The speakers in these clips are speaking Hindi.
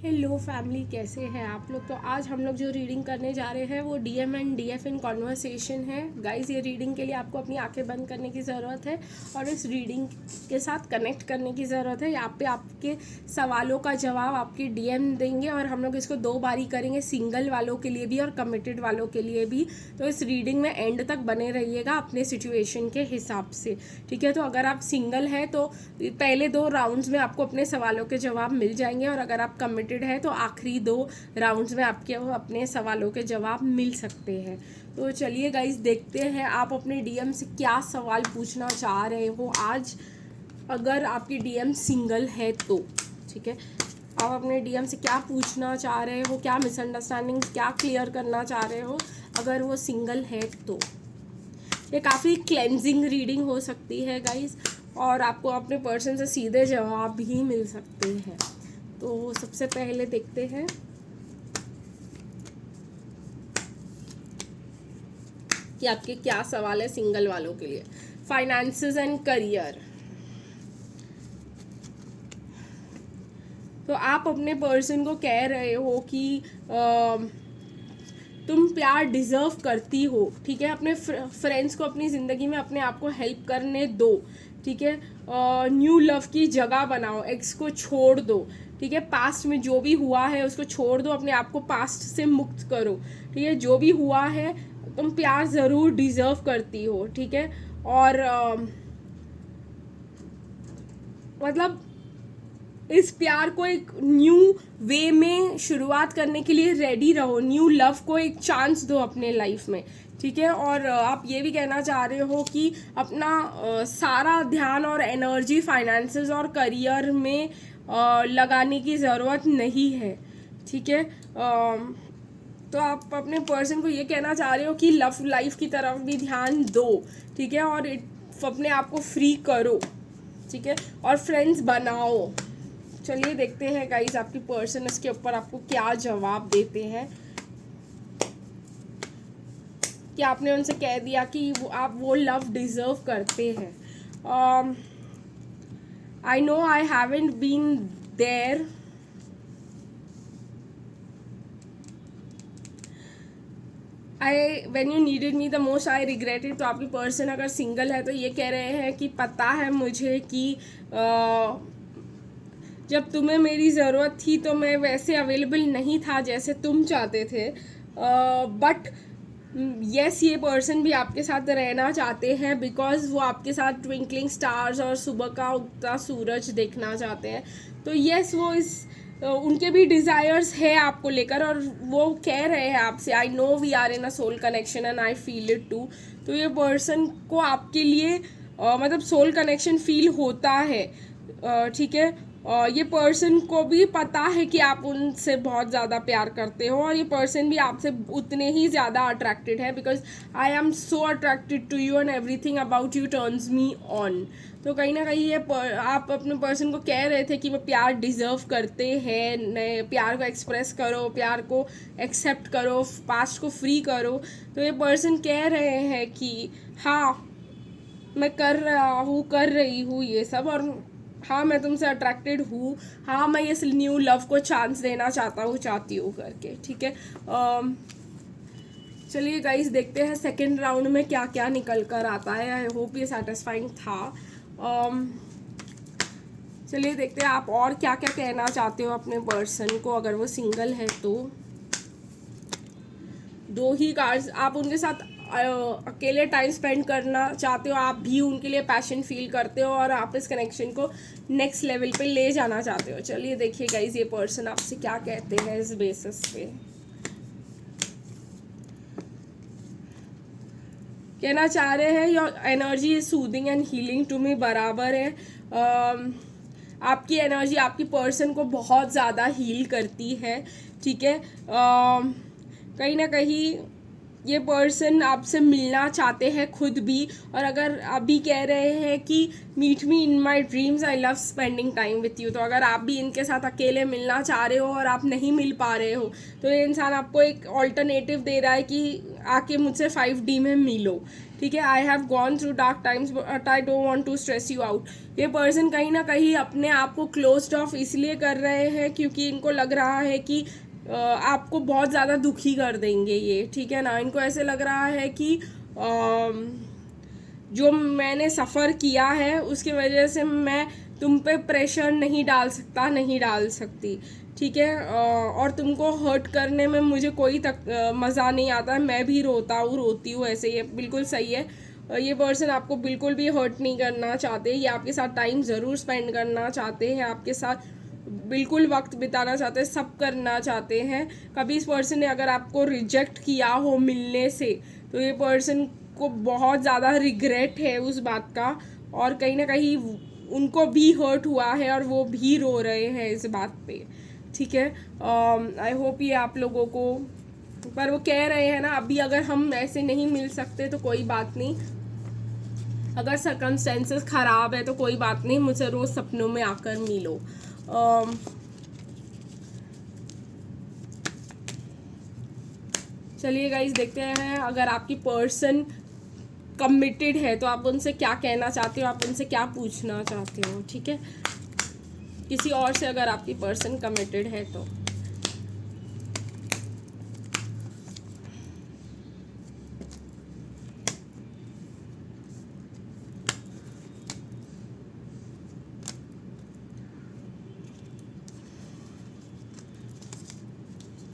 हेलो फैमिली, कैसे हैं आप लोग। तो आज हम लोग जो रीडिंग करने जा रहे हैं वो DM and DF in conversation है। गाइस, ये रीडिंग के लिए आपको अपनी आंखें बंद करने की ज़रूरत है और इस रीडिंग के साथ कनेक्ट करने की ज़रूरत है। यहाँ पे आपके सवालों का जवाब आपके डीएम देंगे और हम लोग इसको 2 बारी करेंगे, सिंगल वालों के लिए भी और कमिटेड वालों के लिए भी। तो इस रीडिंग में एंड तक बने रहिएगा अपने सिचुएशन के हिसाब से, ठीक है। तो अगर आप सिंगल हैं तो पहले 2 राउंड्स में आपको अपने सवालों के जवाब मिल जाएंगे और अगर आप कमिटेड है तो आखिरी 2 राउंड्स में आपके अपने सवालों के जवाब मिल सकते हैं। तो चलिए गाइस, देखते हैं आप अपने डीएम से क्या सवाल पूछना चाह रहे हो आज, अगर आपकी डीएम सिंगल है तो, ठीक है। आप अपने डीएम से क्या पूछना चाह रहे हो, क्या मिसअंडरस्टैंडिंग क्या क्लियर करना चाह रहे हो अगर वो सिंगल है तो। ये काफ़ी क्लेंजिंग रीडिंग हो सकती है गाइस और आपको अपने पर्सन से सीधे जवाब भी मिल सकते हैं। तो सबसे पहले देखते हैं कि आपके क्या सवाल है सिंगल वालों के लिए। Finances and career. तो आप अपने पर्सन को कह रहे हो कि तुम प्यार डिज़र्व करती हो, ठीक है। अपने फ्रेंड्स को अपनी ज़िंदगी में अपने आप को हेल्प करने दो, ठीक है। न्यू लव की जगह बनाओ, एक्स को छोड़ दो, ठीक है। पास्ट में जो भी हुआ है उसको छोड़ दो, अपने आप को पास्ट से मुक्त करो, ठीक है। जो भी हुआ है तुम प्यार ज़रूर डिज़र्व करती हो, ठीक है। और मतलब इस प्यार को एक न्यू वे में शुरुआत करने के लिए रेडी रहो, न्यू लव को एक चांस दो अपने लाइफ में, ठीक है। और आप ये भी कहना चाह रहे हो कि अपना सारा ध्यान और एनर्जी फाइनेंसेस और करियर में लगाने की ज़रूरत नहीं है, ठीक है। तो आप अपने पर्सन को ये कहना चाह रहे हो कि लव लाइफ की तरफ भी ध्यान दो, ठीक है। और अपने आप को फ्री करो, ठीक है, और फ्रेंड्स बनाओ। चलिए देखते हैं गाइस आपकी पर्सन इसके ऊपर आपको क्या जवाब देते हैं। कि आपने उनसे कह दिया कि आप वो लव डिजर्व करते हैं। I know I haven't been there, when you needed me the most I regret it. तो आपकी पर्सन अगर सिंगल है तो ये कह रहे हैं कि पता है मुझे कि जब तुम्हें मेरी ज़रूरत थी तो मैं वैसे अवेलेबल नहीं था जैसे तुम चाहते थे, बट यस ये पर्सन भी आपके साथ रहना चाहते हैं बिकॉज वो आपके साथ ट्विंकलिंग स्टार्स और सुबह का उगता सूरज देखना चाहते हैं। तो यस वो उनके भी डिज़ायर्स है आपको लेकर और वो कह रहे हैं आपसे I know we are in a soul connection and I feel it too. तो ये पर्सन को आपके लिए मतलब सोल कनेक्शन फील होता है, ठीक है। ये पर्सन को भी पता है कि आप उनसे बहुत ज़्यादा प्यार करते हो और ये पर्सन भी आपसे उतने ही ज़्यादा अट्रैक्टेड है because I am so attracted to you and everything about you turns me on. तो कहीं ना कहीं ये आप अपने पर्सन को कह रहे थे कि वो प्यार डिज़र्व करते हैं, नए प्यार को एक्सप्रेस करो, प्यार को एक्सेप्ट करो, पास्ट को फ्री करो। तो ये पर्सन कह रहे हैं कि हाँ मैं कर रही हूँ ये सब, और हाँ मैं तुमसे अट्रैक्टेड हूँ, हाँ मैं इस न्यू लव को चांस देना चाहती हूँ करके, ठीक है। चलिए गाइस देखते हैं सेकंड राउंड में क्या क्या निकल कर आता है। आई होप ये सेटिस्फाइंग था। चलिए देखते हैं आप और क्या क्या कहना चाहते हो अपने पर्सन को अगर वो सिंगल है तो। 2 ही कार्ड्स, आप उनके साथ अकेले टाइम स्पेंड करना चाहते हो, आप भी उनके लिए पैशन फील करते हो और आप इस कनेक्शन को नेक्स्ट लेवल पे ले जाना चाहते हो। चलिए देखिए गाइस ये पर्सन आपसे क्या कहते हैं इस बेसिस पे। कहना चाह रहे हैं your energy is soothing and healing to me, बराबर है। आपकी एनर्जी आपकी पर्सन को बहुत ज़्यादा हील करती है, ठीक है। कहीं ना कहीं ये पर्सन आपसे मिलना चाहते हैं खुद भी, और अगर अभी कह रहे हैं कि meet me in my dreams, I love spending time with you. तो अगर आप भी इनके साथ अकेले मिलना चाह रहे हो और आप नहीं मिल पा रहे हो तो ये इंसान आपको एक ऑल्टरनेटिव दे रहा है कि आके मुझसे 5D में मिलो, ठीक है, I have gone through dark times but I don't want to stress you out. ये पर्सन कहीं ना कहीं अपने आप को क्लोज्ड ऑफ इसलिए कर रहे हैं क्योंकि इनको लग रहा है कि आपको बहुत ज़्यादा दुखी कर देंगे ये, ठीक है ना। इनको ऐसे लग रहा है कि जो मैंने सफ़र किया है उसकी वजह से मैं तुम पे प्रेशर नहीं डाल सकता, नहीं डाल सकती, ठीक है। और तुमको हर्ट करने में मुझे कोई मज़ा नहीं आता, मैं भी रोती हूँ ऐसे, ये बिल्कुल सही है। ये पर्सन आपको बिल्कुल भी हर्ट नहीं करना चाहते, ये आपके साथ टाइम ज़रूर स्पेंड करना चाहते हैं, आपके साथ बिल्कुल वक्त बिताना चाहते हैं, सब करना चाहते हैं। कभी इस पर्सन ने अगर आपको रिजेक्ट किया हो मिलने से तो ये पर्सन को बहुत ज़्यादा रिग्रेट है उस बात का, और कहीं ना कहीं उनको भी हर्ट हुआ है और वो भी रो रहे हैं इस बात पे, ठीक है। आई होप ये आप लोगों को, पर वो कह रहे हैं ना अभी अगर हम ऐसे नहीं मिल सकते तो कोई बात नहीं, अगर सर्कमस्टेंसेस ख़राब है तो कोई बात नहीं, मुझसे रोज़ सपनों में आकर मिलो। चलिए गाइस देखते हैं अगर आपकी पर्सन कमिटेड है तो आप उनसे क्या कहना चाहते हो, आप उनसे क्या पूछना चाहते हो, ठीक है। किसी और से अगर आपकी पर्सन कमिटेड है तो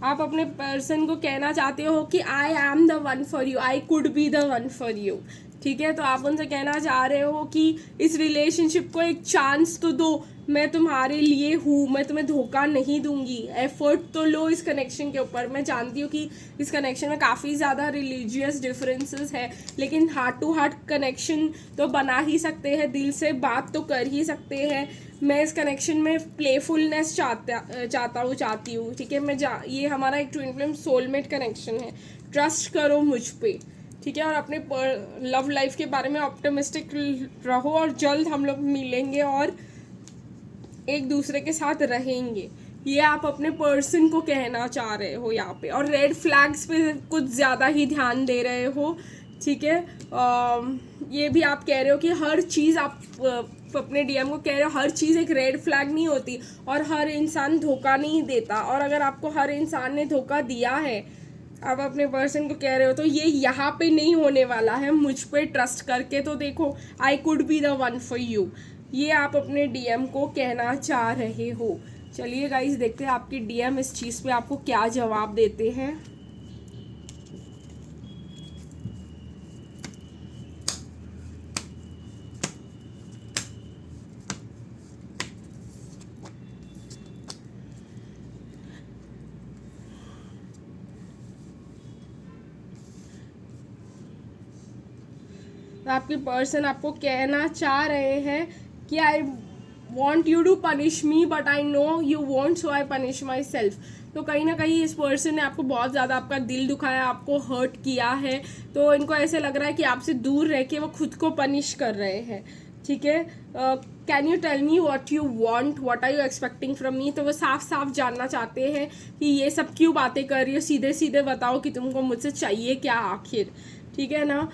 आप अपने पर्सन को कहना चाहते हो कि I am the one for you, I could be the one for you, ठीक है। तो आप उनसे कहना चाह रहे हो कि इस रिलेशनशिप को एक चांस तो दो, मैं तुम्हारे लिए हूँ, मैं तुम्हें धोखा नहीं दूंगी, एफर्ट तो लो इस कनेक्शन के ऊपर। मैं जानती हूँ कि इस कनेक्शन में काफ़ी ज़्यादा रिलीजियस डिफरेंसेस है, लेकिन हार्ट टू हार्ट कनेक्शन तो बना ही सकते हैं, दिल से बात तो कर ही सकते हैं। मैं इस कनेक्शन में प्लेफुलनेस चाहती हूँ, ठीक है। ये हमारा एक ट्विन फ्लेम सोलमेट कनेक्शन है, ट्रस्ट करो मुझ पे, ठीक है। और अपने लव लाइफ के बारे में ऑप्टिमिस्टिक रहो और जल्द हम लोग मिलेंगे और एक दूसरे के साथ रहेंगे, ये आप अपने पर्सन को कहना चाह रहे हो यहाँ पे। और रेड फ्लैग्स पे कुछ ज़्यादा ही ध्यान दे रहे हो, ठीक है। ये भी आप कह रहे हो कि हर चीज़ आप अपने डीएम को कह रहे हो हर चीज़ एक रेड फ्लैग नहीं होती और हर इंसान धोखा नहीं देता, और अगर आपको हर इंसान ने धोखा दिया है, आप अपने पर्सन को कह रहे हो तो ये यहाँ पे नहीं होने वाला है, मुझ पे ट्रस्ट करके तो देखो, आई could be the one for you, ये आप अपने डीएम को कहना चाह रहे हो। चलिए गाइस देखते हैं आपके डीएम इस चीज़ पे आपको क्या जवाब देते हैं। आपके पर्सन आपको कहना चाह रहे हैं कि I want you to punish me but I know you want, so I punish myself. तो कहीं ना कहीं इस पर्सन ने आपको बहुत ज़्यादा आपका दिल दुखाया, आपको हर्ट किया है, तो इनको ऐसे लग रहा है कि आपसे दूर रह के वो खुद को पनिश कर रहे हैं, ठीक है। Can you tell me what you want, what are you expecting from me. तो वो साफ साफ जानना चाहते हैं कि ये सब क्यों बातें कर रही हो, सीधे सीधे बताओ कि तुमको मुझसे चाहिए क्या आखिर, ठीक है ना।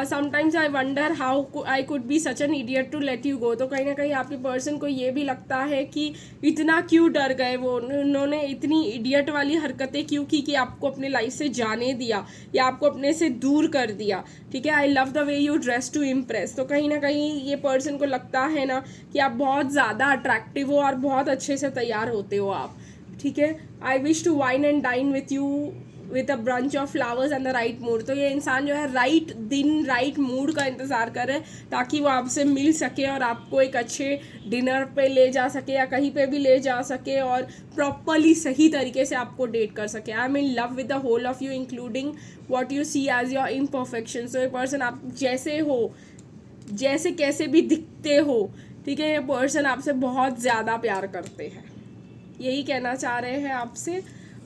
Sometimes I wonder how I could be such an idiot to let you go. तो कहीं ना कहीं आपके पर्सन को ये भी लगता है कि इतना क्यों डर गए वो, उन्होंने इतनी इडियट वाली हरकतें क्यों की कि आपको अपने लाइफ से जाने दिया या आपको अपने से दूर कर दिया, ठीक है। I love the way you dress to impress. तो कहीं ना कहीं ये पर्सन को लगता है ना कि आप बहुत ज़्यादा अट्रैक्टिव हो और बहुत अच्छे से तैयार होते हो आप, ठीक है। I wish to wine and dine with you with a brunch of flowers and the right mood. तो ये इंसान जो है राइट दिन राइट मूड का इंतज़ार करे ताकि वो आपसे मिल सके और आपको एक अच्छे डिनर पे ले जा सके या कहीं पे भी ले जा सके और प्रॉपरली सही तरीके से आपको डेट कर सके। I am in love with the whole of you including what you see as your imperfection. So ये पर्सन आप जैसे हो, जैसे कैसे भी दिखते हो, ठीक है, ये पर्सन आपसे बहुत ज़्यादा प्यार करते हैं, यही कहना चाह रहे हैं आपसे।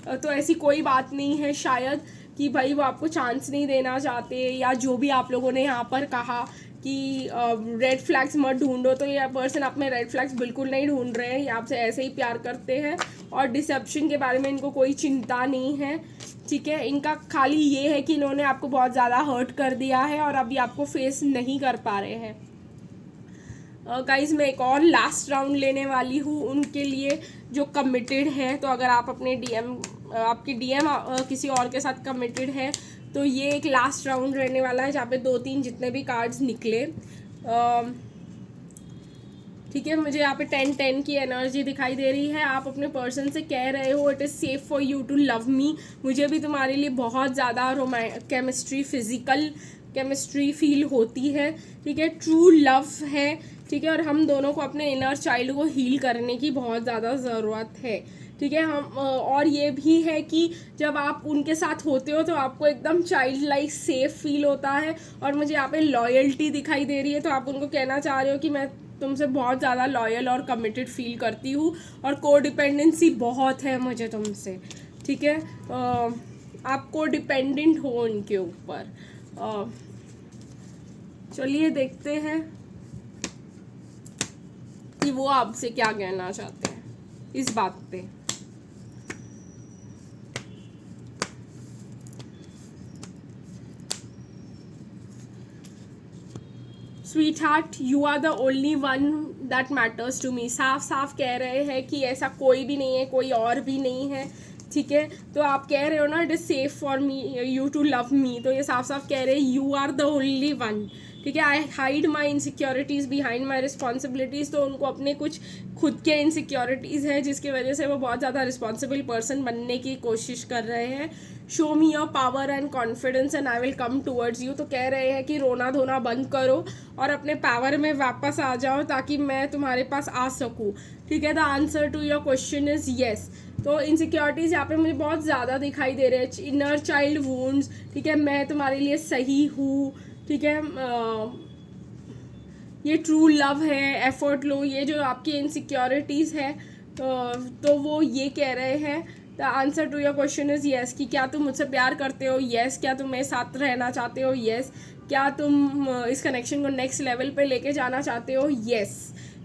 तो ऐसी कोई बात नहीं है शायद कि भाई वो आपको चांस नहीं देना चाहते या जो भी आप लोगों ने यहाँ पर कहा कि रेड फ्लैग्स मत ढूंढो, तो ये पर्सन आप में रेड फ्लैग्स बिल्कुल नहीं ढूंढ रहे हैं, ये आपसे ऐसे ही प्यार करते हैं और डिसेप्शन के बारे में इनको कोई चिंता नहीं है, ठीक है। इनका खाली ये है कि इन्होंने आपको बहुत ज़्यादा हर्ट कर दिया है और अभी आपको फेस नहीं कर पा रहे हैं। गाइस मैं एक और लास्ट राउंड लेने वाली हूँ उनके लिए जो कमिटेड है। तो अगर आप अपने आपकी डीएम किसी और के साथ कमिटेड है तो ये एक लास्ट राउंड रहने वाला है जहाँ पे 2-3 जितने भी कार्ड्स निकले, ठीक है। मुझे यहाँ पे 10-10 की एनर्जी दिखाई दे रही है। आप अपने पर्सन से कह रहे हो it is safe for you to love me, मुझे भी तुम्हारे लिए बहुत ज़्यादा केमिस्ट्री, फिजिकल केमिस्ट्री फील होती है, ठीक है। ट्रू लव है, ठीक है। और हम दोनों को अपने इनर चाइल्ड को हील करने की बहुत ज़्यादा ज़रूरत है, ठीक है। हम और ये भी है कि जब आप उनके साथ होते हो तो आपको एकदम चाइल्ड लाइक सेफ फील होता है। और मुझे यहाँ पे लॉयल्टी दिखाई दे रही है, तो आप उनको कहना चाह रहे हो कि मैं तुमसे बहुत ज़्यादा लॉयल और कमिटेड फील करती हूँ और कोडिपेंडेंसी बहुत है मुझे तुमसे, ठीक है। आप कोडिपेंडेंट हो उनके ऊपर। चलिए देखते हैं कि वो आपसे क्या कहना चाहते हैं इस बात पे। Sweetheart, you are the only one that matters to me. साफ साफ कह रहे हैं कि ऐसा कोई भी नहीं है, कोई और भी नहीं है, ठीक है। तो आप कह रहे हो ना it is safe for me you to love me, तो ये साफ साफ कह रहे हैं you are the only one, ठीक है। I hide my insecurities behind my responsibilities. तो उनको अपने कुछ खुद के इनसिक्योरिटीज़ है जिसकी वजह से वो बहुत ज़्यादा रिस्पॉन्सिबल पर्सन बनने की कोशिश कर रहे हैं। Show me your power and confidence and I will come towards you. तो कह रहे हैं कि रोना धोना बंद करो और अपने पावर में वापस आ जाओ ताकि मैं तुम्हारे पास आ सकूँ, ठीक है। The answer to your question is yes. तो इनसिक्योरिटीज़ यहाँ पे मुझे बहुत ज़्यादा दिखाई दे रहे हैं। इनर चाइल्ड वुंड्स, ठीक है। मैं तुम्हारे लिए सही हूँ, ठीक है। ये ट्रू लव है, एफर्ट लो, ये जो आपकी इनसिक्योरिटीज़ है तो वो ये कह रहे हैं the answer to your question is yes, कि क्या तुम मुझसे प्यार करते हो, येस। क्या तुम मेरे साथ रहना चाहते हो, येस। क्या तुम इस कनेक्शन को नेक्स्ट लेवल पे लेके जाना चाहते हो, येस,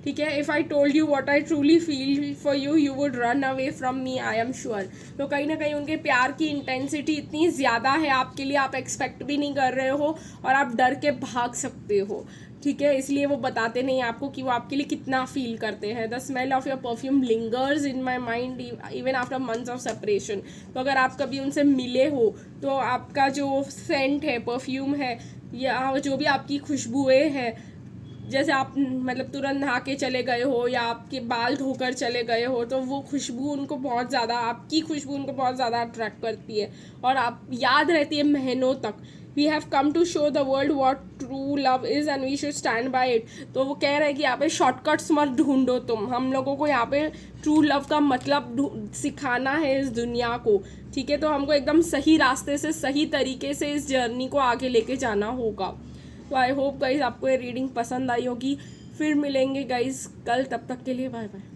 ठीक है। If I told you what I truly feel for you you would run away from me, I am sure. तो कहीं ना कहीं उनके प्यार की इंटेंसिटी इतनी ज़्यादा है आपके लिए, आप एक्सपेक्ट भी नहीं कर रहे हो और आप डर के भाग सकते हो, ठीक है। इसलिए वो बताते नहीं आपको कि वो आपके लिए कितना फील करते हैं। The smell of your perfume lingers in my mind even after months of separation. तो अगर आप कभी उनसे मिले हो तो आपका जो सेंट है, परफ्यूम है, या जो भी आपकी खुशबुएँ हैं, जैसे आप मतलब तुरंत नहा के चले गए हो या आपके बाल धोकर चले गए हो, तो वो खुशबू उनको बहुत ज़्यादा, आपकी खुशबू उनको बहुत ज़्यादा अट्रैक्ट करती है और आप याद रहती है महीनों तक। We have come to show the world what true love is and we should stand by it. तो वो कह रहे हैं कि यहाँ पे शॉर्टकट्स मत ढूंढो तुम, हम लोगों को यहाँ पे ट्रू लव का मतलब सिखाना है इस दुनिया को, ठीक है। तो हमको एकदम सही रास्ते से, सही तरीके से इस जर्नी को आगे लेके जाना होगा। तो आई होप गाइज आपको ये रीडिंग पसंद आई होगी। फिर मिलेंगे गाइज कल, तब तक के लिए बाय बाय।